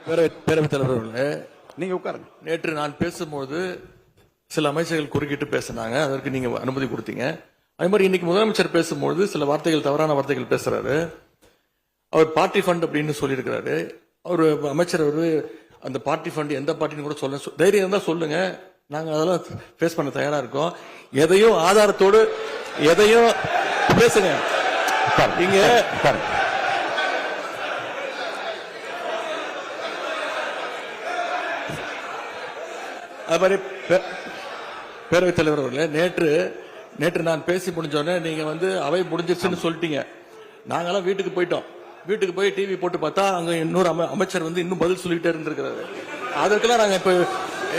பேரவைத் தலைவர்களே, நீங்க உட்காருங்க. நேற்று நான் பேசும்போது சில அமைச்சர்கள் குறுக்கிட்டு பேசினாங்க, அதற்கு நீங்க அனுமதி கொடுத்தீங்க. அதே மாதிரி இன்னைக்கு முதலமைச்சர் பேசும்போது சில வார்த்தைகள், தவறான வார்த்தைகள் பேசுறாரு. அவர் பார்ட்டி ஃபண்ட் அப்படின்னு சொல்லியிருக்கிறாரு. அவர் அமைச்சர் அந்த பார்ட்டி ஃபண்ட் எந்த பார்ட்டின்னு கூட சொல்ல தைரியம் இருந்தா சொல்லுங்க, நாங்க அதெல்லாம் ஃபேஸ் பண்ண தயாரா இருக்கோம். எதையும் ஆதாரத்தோடு எதையும் பேசுங்க. இங்க அது மாதிரி பேரவைத் தலைவர் அவர்களே, நேற்று நான் பேசி முடிஞ்சோடனே நீங்க அவை முடிஞ்சிருச்சுன்னு சொல்லிட்டீங்க. நாங்கெல்லாம் வீட்டுக்கு போயிட்டோம். வீட்டுக்கு போய் டிவி போட்டு பார்த்தா அங்க இன்னொரு அமைச்சர் இன்னும் பதில் சொல்லிட்டே இருந்திருக்கிறாரு. அதற்கெல்லாம் நாங்க இப்ப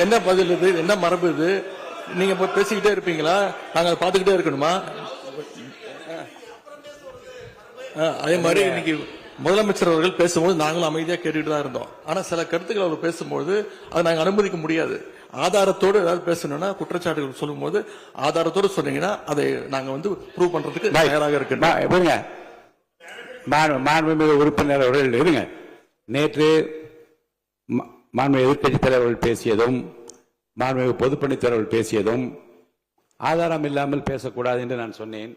என்ன பதில் இது, என்ன மரபு இது? நீங்க இப்ப பேசிக்கிட்டே இருப்பீங்களா? நாங்க அதை பார்த்துக்கிட்டே இருக்கணுமா? அதே மாதிரி இன்னைக்கு முதலமைச்சர் அவர்கள் பேசும்போது நாங்களும் அமைதியா கேட்டுட்டு தான் இருந்தோம். ஆனா சில கருத்துக்கள் அவர் பேசும்போது அதை நாங்க அனுமதிக்க முடியாது. ஆதாரத்தோடு ஏதாவது பேசணும்னா, குற்றச்சாட்டுகள் சொல்லும் போது ஆதாரத்தோடு சொன்னீங்கன்னா அதை நாங்க ப்ரூவ் பண்றதுக்கு தயாராக இருக்கு. மாண்புமிகு உறுப்பினர் அவர்கள் இருங்க. நேற்று மாண்புமிகு எதிர்க்கட்சி தலைவர்கள் பேசியதும், மாண்புமிகு பொதுப்பணித் தலைவர்கள் பேசியதும் ஆதாரம் இல்லாமல் பேசக்கூடாது என்று நான் சொன்னேன்.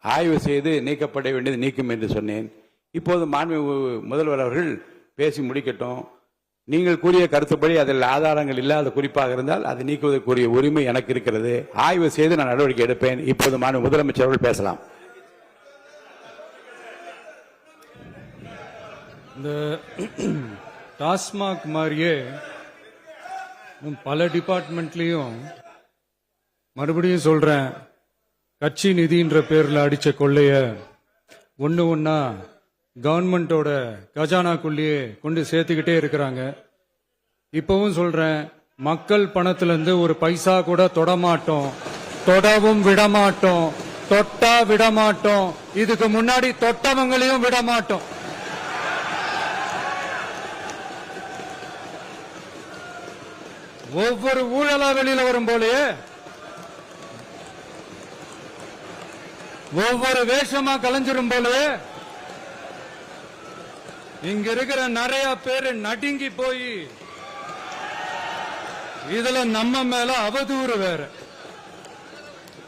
ஆய்வு செய்து நீக்கப்பட வேண்டியது நீக்கும் என்று சொன்னேன். இப்போது மாண்புமிகு முதல்வர் அவர்கள் பேசி முடிக்கட்டும். நீங்கள் கூறிய கருத்துப்படி அதில் ஆதாரங்கள் இல்லாத குறிப்பாக இருந்தால் அதை நீக்குவதற்குரிய உரிமை எனக்கு இருக்கிறது. ஆய்வு செய்து நான் நடவடிக்கை எடுப்பேன். இப்போது மாண்புமிகு முதலமைச்சர் அவர்கள் பேசலாம். இந்த டாஸ்மாக் மாதிரியே பல டிபார்ட்மெண்ட்லயும், மறுபடியும் சொல்றேன், கட்சி நிதின்ற பேர்ல அடிச்ச கொள்ளைய ஒன்னா கவர்மெண்டோட கஜானாக்குள்ளேயே கொண்டு சேர்த்துக்கிட்டே இருக்கிறாங்க. இப்பவும் சொல்றேன், மக்கள் பணத்துல இருந்து ஒரு பைசா கூட தொடமாட்டோம், தொடவும் விடமாட்டோம், தொட்டா விடமாட்டோம், இதுக்கு முன்னாடி தொட்டவங்களையும் விடமாட்டோம். ஒவ்வொரு ஊழலா வெளியில வரும் போலயே, ஒவ்வொரு வேஷமா கலைஞ்சிரும் போலயே இங்க இருக்கிற நிறைய பேரு நடுங்கி போய் இதுல நம்ம மேல அவதூறு வேற.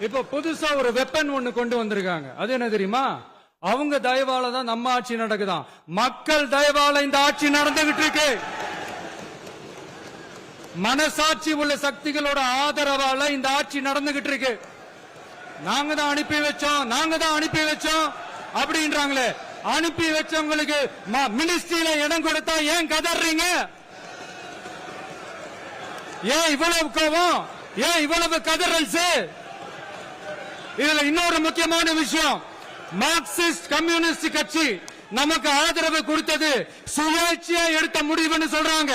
இப்ப புதுசா ஒரு வெப்பன் ஒண்ணு கொண்டு வந்திருக்காங்க. அது என்ன தெரியுமா? அவங்க தயவால தான் நம்ம ஆட்சி நடக்குதான். மக்கள் தயவால இந்த ஆட்சி நடந்துகிட்டு இருக்கு. மனசாட்சி உள்ள சக்திகளோட ஆதரவால இந்த ஆட்சி நடந்துகிட்டு இருக்கு. நாங்க தான் அனுப்பி வச்சோம் அப்படின்றாங்களே. அனுப்பி வச்சவங்களுக்கு மினிஸ்ட்ரியில இடம் கொடுத்தா ஏன் கதறீங்க? ஏன் இவ்வளவு கோபம்? ஏன் இவ்வளவு கதறல்ஸ்? இதுல இன்னொரு முக்கியமான விஷயம், மார்க்சிஸ்ட் கம்யூனிஸ்ட் கட்சி நமக்கு ஆதரவு கொடுத்தது சுயேட்சையா எடுத்த முடிவுன்னு சொல்றாங்க.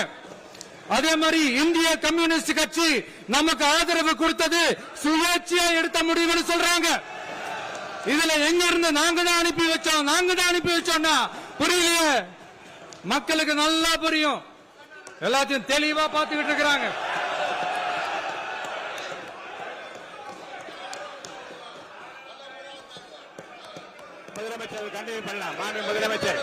அதே மாதிரி இந்திய கம்யூனிஸ்ட் கட்சி நமக்கு ஆதரவு கொடுத்தது சுயேட்சையா எடுத்த முடிவுன்னு சொல்றாங்க. இதுல எங்க இருந்து நாங்க தான் அனுப்பி வச்சோம்னா புரியலையே. மக்களுக்கு நல்லா புரியும், எல்லாத்தையும் தெளிவா பார்த்துக்கிட்டு இருக்கிறாங்க. முதலமைச்சர் கண்டிப்பா பண்ணலாம். மாண்புமிகு முதலமைச்சர்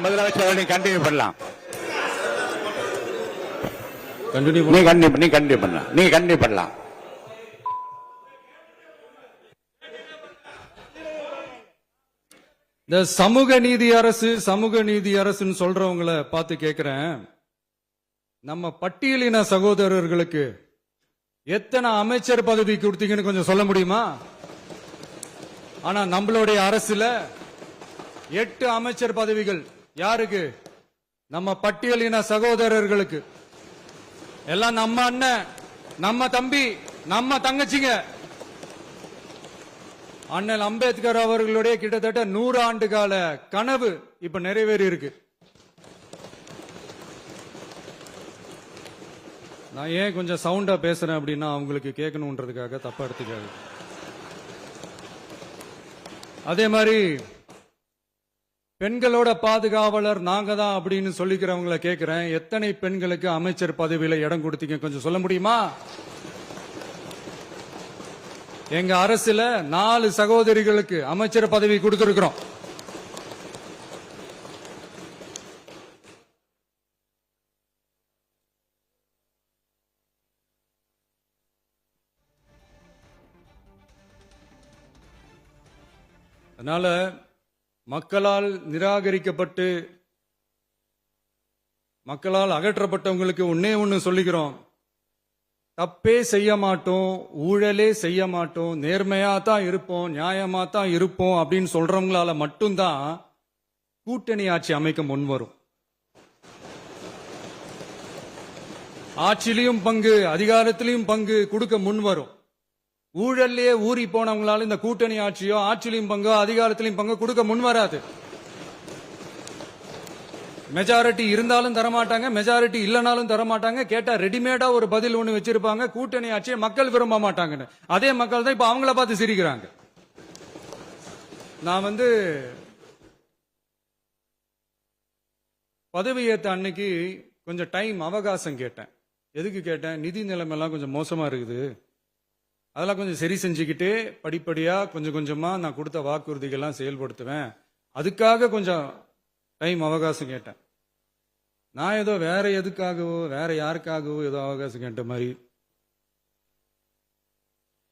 முதலமைச்சர் நீ கண்டினியூ பண்ணலாம். நீங்க கண்டினியூ பண்ணலாம். இந்த சமூக நீதி அரசுன்னு சொல்றவங்களை பார்த்து கேட்கிறேன், நம்ம பட்டியலின சகோதரர்களுக்கு எத்தனை அமைச்சர் பதவி கொடுத்தீங்கன்னு கொஞ்சம் சொல்ல முடியுமா? ஆனா நம்மளுடைய அரசுல 8 அமைச்சர் பதவிகள் யாருக்கு? நம்ம பட்டியலின சகோதரர்களுக்கு. எல்லாம் நம்ம அண்ணன், நம்ம தம்பி, நம்ம தங்கச்சிங்க. அண்ணல் அம்பேத்கர் அவர்களுடைய கிட்டத்தட்ட 100 ஆண்டு கால கனவு இப்ப நிறைவேறி இருக்கு. நான் ஏன் கொஞ்சம் சவுண்டா பேசுறேன் அப்படின்னா அவங்களுக்கு கேட்கணுன்றதுக்காக, தப்பா எடுத்துக்காது. அதே மாதிரி பெண்களோட பாதுகாவலர் நாங்க தான் அப்படின்னு சொல்லிக்கிறவங்கள கேட்கிறேன், எத்தனை பெண்களுக்கு அமைச்சர் பதவியில இடம் கொடுத்தீங்க கொஞ்சம் சொல்ல முடியுமா? எங்க அரசுல 4 சகோதரிகளுக்கு அமைச்சர் பதவி கொடுத்திருக்கிறோம். அதனால மக்களால் நிராகரிக்கப்பட்டு மக்களால் அகற்றப்பட்டவங்களுக்கு ஒண்ணு சொல்லிக்கிறோம், தப்பே செய்ய மாட்டோம், ஊழலே செய்ய மாட்டோம், நேர்மையா தான் இருப்போம், நியாயமா தான் இருப்போம் அப்படின்னு சொல்றவங்களால மட்டும்தான் கூட்டணி ஆட்சி அமைக்க முன்வரும். ஆட்சியிலையும் பங்கு, அதிகாரத்திலையும் பங்கு கொடுக்க முன்வரும். ஊழல்லையே ஊறி போனவங்களால இந்த கூட்டணி ஆட்சியோ ஆட்சியிலையும் பங்கோ அதிகாரத்திலையும் பங்கோ கொடுக்க முன்வராது. மெஜாரிட்டி இருந்தாலும் தரமாட்டாங்க, மெஜாரிட்டி இல்லைனாலும் தரமாட்டாங்க. கேட்டா ரெடிமேடா ஒரு பதில் ஒண்ணு வச்சிருப்பாங்க, கூட்டணி ஆட்சியை மக்கள் விரும்ப மாட்டாங்கன்னு. அதே மக்கள் தான் இப்ப அவங்கள பார்த்து சிரிக்கிறாங்க. நான் பதவி ஏத்த அன்னைக்கு கொஞ்சம் டைம் அவகாசம் கேட்டேன். எதுக்கு கேட்டேன்? நிதி நிலைமைலாம் கொஞ்சம் மோசமா இருக்குது, அதெல்லாம் கொஞ்சம் சரி செஞ்சுக்கிட்டு படிப்படியா கொஞ்சம் கொஞ்சமா நான் கொடுத்த வாக்குறுதிகள்லாம் செயல்படுத்துவேன், அதுக்காக கொஞ்சம் டைம் அவகாசம் கேட்டேன். நான் ஏதோ வேற எதுக்காகவோ வேற யாருக்காகவோ ஏதோ அவகாசம் கேட்ட மாதிரி.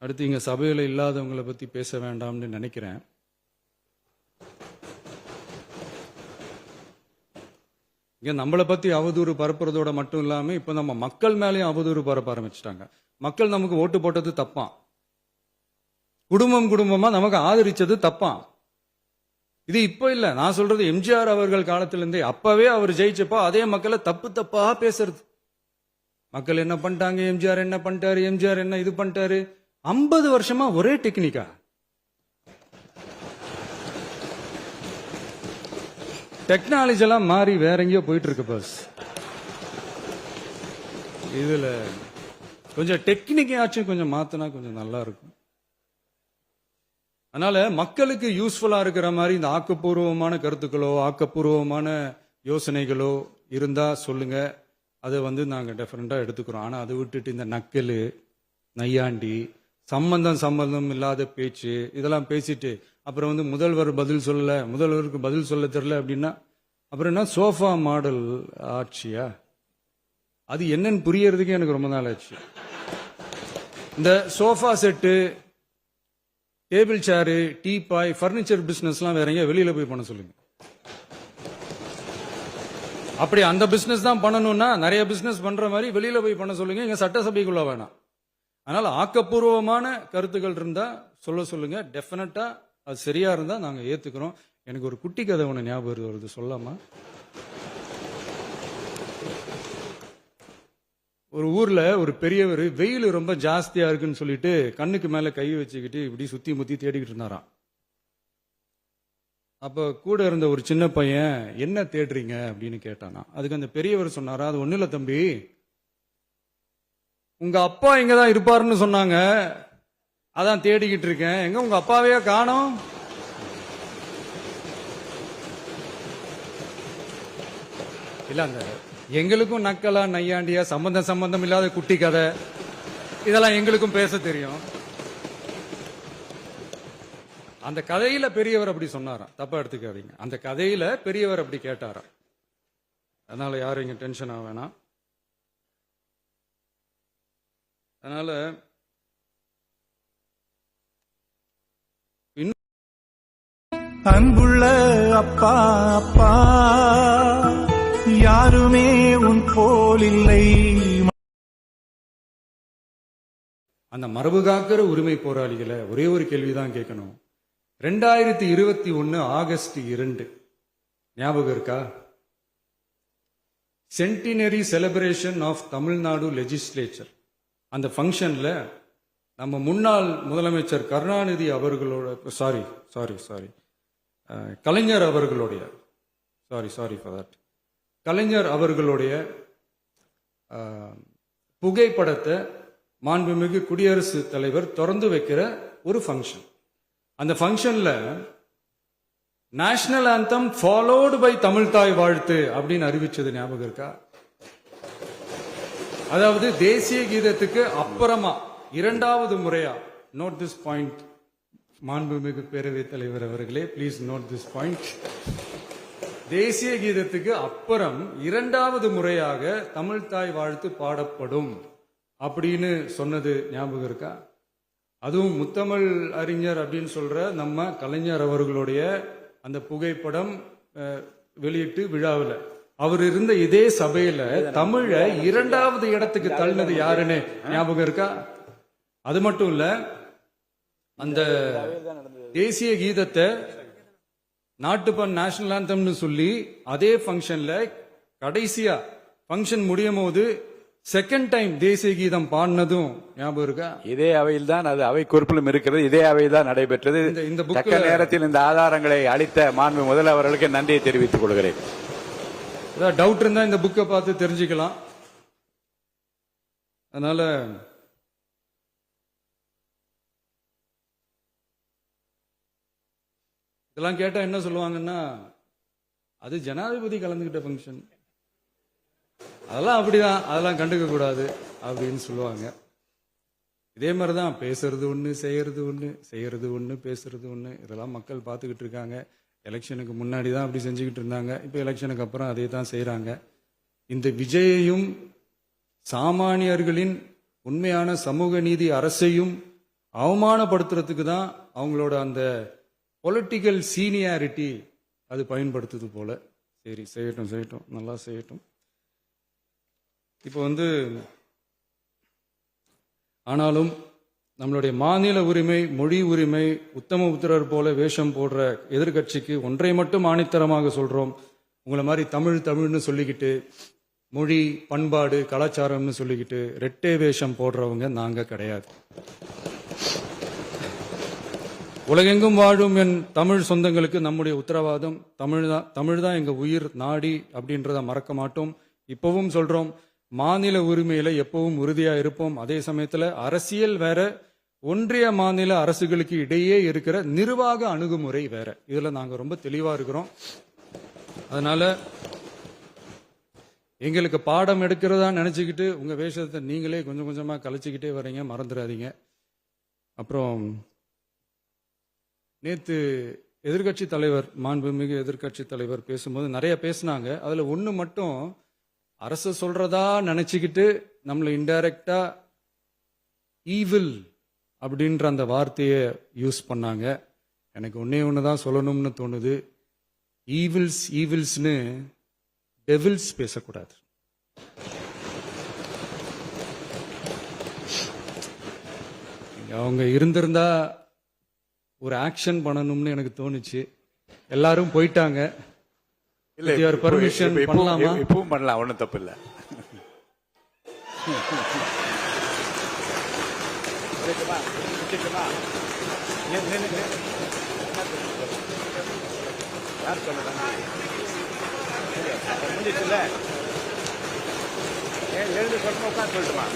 அடுத்து இங்க சபையில இல்லாதவங்களை பத்தி பேச வேண்டாம்னு நினைக்கிறேன். இங்க நம்மளை பத்தி அவதூறு பரப்புறதோட மட்டும் இல்லாம இப்ப நம்ம மக்கள் மேலேயும் அவதூறு பரப்ப ஆரம்பிச்சிட்டாங்க. மக்கள் நமக்கு ஓட்டு போட்டது தப்பான், குடும்பமா நமக்கு ஆதரிச்சது தப்பான். இது இப்ப இல்ல, நான் சொல்றது எம்ஜிஆர் அவர்கள் காலத்திலிருந்தே. அப்பவே அவர் ஜெயிச்சப்போ அதே மக்களை தப்பா பேசுறது. மக்கள் என்ன பண்ணிட்டாங்க, எம்ஜிஆர் என்ன பண்ணிட்டாரு, எம்ஜிஆர் என்ன இது பண்ணிட்டாரு. 50 வருஷமா ஒரே டெக்னிக்கா. டெக்னாலஜி எல்லாம் மாறி வேற எங்கேயோ போயிட்டு இருக்கு பஸ். இதுல கொஞ்சம் டெக்னிக்கையாச்சும் கொஞ்சம் மாத்தினா கொஞ்சம் நல்லா இருக்கும். அதனால மக்களுக்கு யூஸ்ஃபுல்லா இருக்கிற மாதிரி இந்த ஆக்கப்பூர்வமான கருத்துக்களோ ஆக்கப்பூர்வமான யோசனைகளோ இருந்தா சொல்லுங்க, அதை நாங்க டெஃபரெண்டா எடுத்துக்கிறோம். ஆனா அதை விட்டுட்டு இந்த நக்கல் நையாண்டி சம்பந்தம் இல்லாத பேச்சு இதெல்லாம் பேசிட்டு அப்புறம் முதல்வர் பதில் சொல்லல, முதல்வருக்கு பதில் சொல்ல தெரியல அப்படின்னா அப்புறம் என்ன சோஃபா மாடல் ஆட்சியா? அது என்னன்னு புரியறதுக்கு எனக்கு ரொம்ப நாள் ஆச்சு. இந்த sofa set, table chair, teapoy, furniture பிசினஸ்லாம் வேற எங்க வெளியில போய் பண்ண சொல்லுங்க. அப்படி அந்த பிசினஸ் தான் பண்ணணும்னா நிறைய பிசினஸ் பண்ற மாதிரி வெளியில போய் பண்ண சொல்லுங்க, இங்க சட்டசபைக்குள்ள வேணாம். அதனால ஆக்கப்பூர்வமான கருத்துக்கள் இருந்தா சொல்லுங்க, டெஃபினட்டா அது சரியா இருந்தா நாங்க ஏத்துக்கிறோம். எனக்கு ஒரு குட்டி கதை ஒண்ணு ஞாபகம் வருது, சொல்லாமா? ஒரு ஊர்ல ஒரு பெரியவர் வெயில் ரொம்ப ஜாஸ்தியா இருக்குன்னு சொல்லிட்டு கண்ணுக்கு மேல கை வச்சுக்கிட்டு இப்படி சுத்தி முத்தி தேடிக்கிட்டு இருந்தாராம். அப்ப கூட இருந்த ஒரு சின்ன பையன் என்ன தேடுறீங்க அப்படின்னு கேட்டானா. அதுக்கு அந்த பெரியவர் சொன்னாரா, அது ஒண்ணு இல்ல தம்பி, உங்க அப்பா இங்கதான் இருப்பாருன்னு சொன்னாங்க, அதான் தேடிக்கிட்டு இருக்கேன், எங்க உங்க அப்பாவையே காணோம். இல்ல அந்த எங்களுக்கும் நக்கலா நையாண்டியா சம்பந்தம் இல்லாத குட்டி கதை இதெல்லாம் எங்களுக்கும் பேச தெரியும். அந்த கதையில பெரியவர் அப்படி சொன்னாராம், தப்பா எடுத்துக்காதீங்க. அந்த கதையில பெரியவர் அப்படி கேட்டாராம். அதனால யாரும் இங்க டென்ஷன் ஆக வேணாம். அதனால அன்புள்ள அப்பா அப்பா யாருமே உன் போல் இல்லை. அந்த மரபு காக்கிற உரிமை போராளிகளை ஒரே ஒரு கேள்விதான் கேட்கணும். 2021 ஆகஸ்ட் 2 ஞாபகம் இருக்கா? Centenary celebration of Tamil Nadu legislature. அந்த ஃபங்க்ஷன்ல நம்ம முன்னாள் முதலமைச்சர் கருணாநிதி அவர்களோட கலைஞர் அவர்களுடைய கலைஞர் அவர்களுடைய புகைப்படத்தை மாண்புமிகு குடியரசுத் தலைவர் திறந்து வைக்கிற ஒரு ஃபங்க்ஷன். அந்த ஃபங்க்ஷன்ல national anthem followed by Tamil Thai Vazhthu அப்படின்னு அறிவிச்சது ஞாபகம் இருக்கா? அதாவது தேசிய கீதத்துக்கு அப்புறமா இரண்டாவது முறையா, நோட் திஸ் பாயிண்ட் மாண்புமிகு பேரவைத் தலைவர் அவர்களே, ப்ளீஸ் நோட் திஸ் பாயிண்ட். தேசிய கீதத்துக்கு அப்புறம் இரண்டாவது முறையாக தமிழ் தாய் வாழ்த்து பாடப்படும் அப்படின்னு சொன்னது ஞாபகம் இருக்கா? அதுவும் முத்தமிழ் அறிஞர் அப்படின்னு சொல்ற நம்ம கலைஞர் அவர்களுடைய அந்த புகைப்படம் வெளியிட்டு விழாவில் அவர் இருந்த இதே சபையில தமிழ இரண்டாவது இடத்துக்கு தள்ளினது யாருன்னு ஞாபகம் இருக்கா? அது மட்டும் இல்ல, அந்த தேசிய கீதத்தை நாட்டுப்பண் நேஷனல் ஆந்தம்னு சொல்லி அதே ஃபங்க்ஷன்ல கடைசியா ஃபங்க்ஷன் முடியும் போது செகண்ட் டைம் தேசிய கீதம் பாடினதும் ஞாபகம் இருக்கா? இதே அவையில் தான், அது அவை குறிப்பிலும் இருக்கிறது, இதே அவையில் தான் நடைபெற்றது. இந்த தக்க நேரத்தில் இந்த ஆதாரங்களை அளித்த மாண்பு முதல்வர் அவர்களுக்கு நன்றியை தெரிவித்துக் கொள்கிறேன். ஏதாவது டவுட் இருந்தா இந்த புக்கை பார்த்து தெரிஞ்சுக்கலாம். அதனால இதெல்லாம் கேட்டா என்ன சொல்லுவாங்கன்னா, அது ஜனாதிபதி கலந்துகிட்ட ஃபங்க்ஷன், அதெல்லாம் அப்படிதான், அதெல்லாம் கண்டுக்க கூடாது அப்படின்னு சொல்லுவாங்க. இதே மாதிரிதான் பேசுறது ஒண்ணு, செய்யறது ஒண்ணு, செய்யறது ஒண்ணு, பேசுறது ஒண்ணு. இதெல்லாம் மக்கள் பார்த்துக்கிட்டு இருக்காங்க. எலெக்ஷனுக்கு முன்னாடி தான் அப்படி செஞ்சுக்கிட்டு இருந்தாங்க, இப்ப எலெக்ஷனுக்கு அப்புறம் அதே தான் செய்யறாங்க. இந்த விஜயையும் சாமானியர்களின் உண்மையான சமூக நீதி அரசையும் அவமானப்படுத்துறதுக்கு தான் அவங்களோட அந்த பொலிட்டிக்கல் சீனியாரிட்டி அது பயன்படுத்துது போல. சரி, செய்யட்டும் செய்யட்டும், நல்லா செய்யட்டும். இப்போ ஆனாலும் நம்மளுடைய மாநில உரிமை, மொழி உரிமை, உத்தம உத்தரர் போல வேஷம் போடுற எதிர்கட்சிக்கு ஒன்றை மட்டும் ஆணித்தரமாக சொல்றோம். உங்களை மாதிரி தமிழ் தமிழ்னு சொல்லிக்கிட்டு, மொழி, பண்பாடு, கலாச்சாரம்னு சொல்லிக்கிட்டு ரெட்டை வேஷம் போடுறவங்க நாங்க கிடையாது. உலகெங்கும் வாழும் என் தமிழ் சொந்தங்களுக்கு நம்முடைய உத்தரவாதம் தமிழ் தான் எங்க உயிர் நாடி அப்படின்றத மறக்க மாட்டோம். இப்பவும் சொல்றோம், மாநில உரிமையில எப்பவும் உறுதியா இருப்போம். அதே சமயத்துல அரசியல் வேற, ஒன்றிய மாநில அரசுகளுக்கு இடையே இருக்கிற நிர்வாக அணுகுமுறை வேற. இதுல நாங்க ரொம்ப தெளிவா இருக்கிறோம். அதனால எங்களுக்கு பாடம் எடுக்கிறதா நினைச்சுக்கிட்டு உங்க வேஷத்தை நீங்களே கொஞ்சம் கொஞ்சமா கலைச்சிக்கிட்டே வரீங்க, மறந்துடாதீங்க. அப்புறம் நேத்து எதிர்கட்சி தலைவர், மாண்புமிகு எதிர்கட்சி தலைவர் பேசும்போது நிறைய பேசினாங்க. அதுல ஒண்ணு மட்டும் அரசு சொல்றதா நினைச்சுக்கிட்டு நம்மளை இன்டைரக்டா ஈவில் அப்படின்ற அந்த வார்த்தையை யூஸ் பண்ணாங்க. எனக்கு ஒன்னே ஒண்ணுதான் சொல்லணும்னு தோணுது, ஈவில்ஸ்னு டெவில்ஸ் பேசக்கூடாது. அவங்க இருந்திருந்தா ஒரு ஆக்ஷன் பண்ணணும்னு எனக்கு தோணுச்சு. எல்லாரும் போயிட்டாங்க. பர்மிஷன் பண்ணலாமா? இப்பவும் பண்ணலாம், ஒன்றும் தப்பு இல்லை. எழுந்து சொல்லுமா, உட்காந்து சொல்லட்டுமா?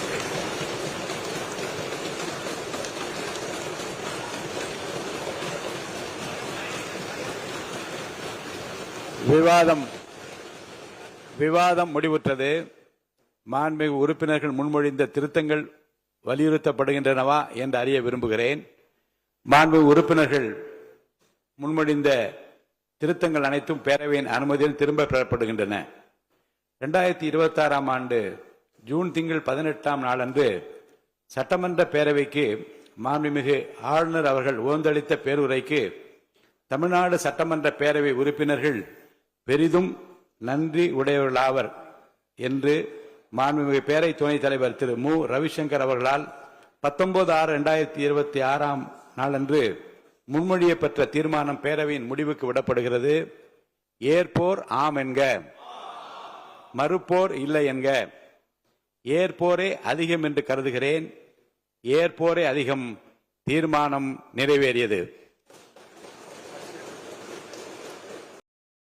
விவாதம் முடிவுற்றது. மாண்புமிகு உறுப்பினர்கள் முன்மொழிந்த திருத்தங்கள் வலியுறுத்தப்படுகின்றனவா என்று அறிய விரும்புகிறேன். மாண்புமிகு உறுப்பினர்கள் முன்மொழிந்த திருத்தங்கள் அனைத்தும் பேரவையின் அனுமதியில் திரும்ப பெறப்படுகின்றன. 2026 ஆண்டு ஜூன் திங்கள் 18ஆம் நாளன்று சட்டமன்ற பேரவைக்கு மாண்புமிகு ஆளுநர் அவர்கள் ஓந்தளித்த பேருரைக்கு தமிழ்நாடு சட்டமன்ற பேரவை உறுப்பினர்கள் பெரிதும் நன்றி உடையவர்களாவர் என்று மாண்புமிகு பேரவை துணைத் தலைவர் திரு மு ரவிசங்கர் அவர்களால் 19/6/2026 நாளன்று முன்மொழியப்பெற்ற தீர்மானம் பேரவையின் முடிவுக்கு விடப்படுகிறது. ஏற்போர் ஆம் என்க, மறுப்போர் இல்லை என்க. ஏற்போரே அதிகம் என்று கருதுகிறேன். ஏற்போரே அதிகம். தீர்மானம் நிறைவேறியது.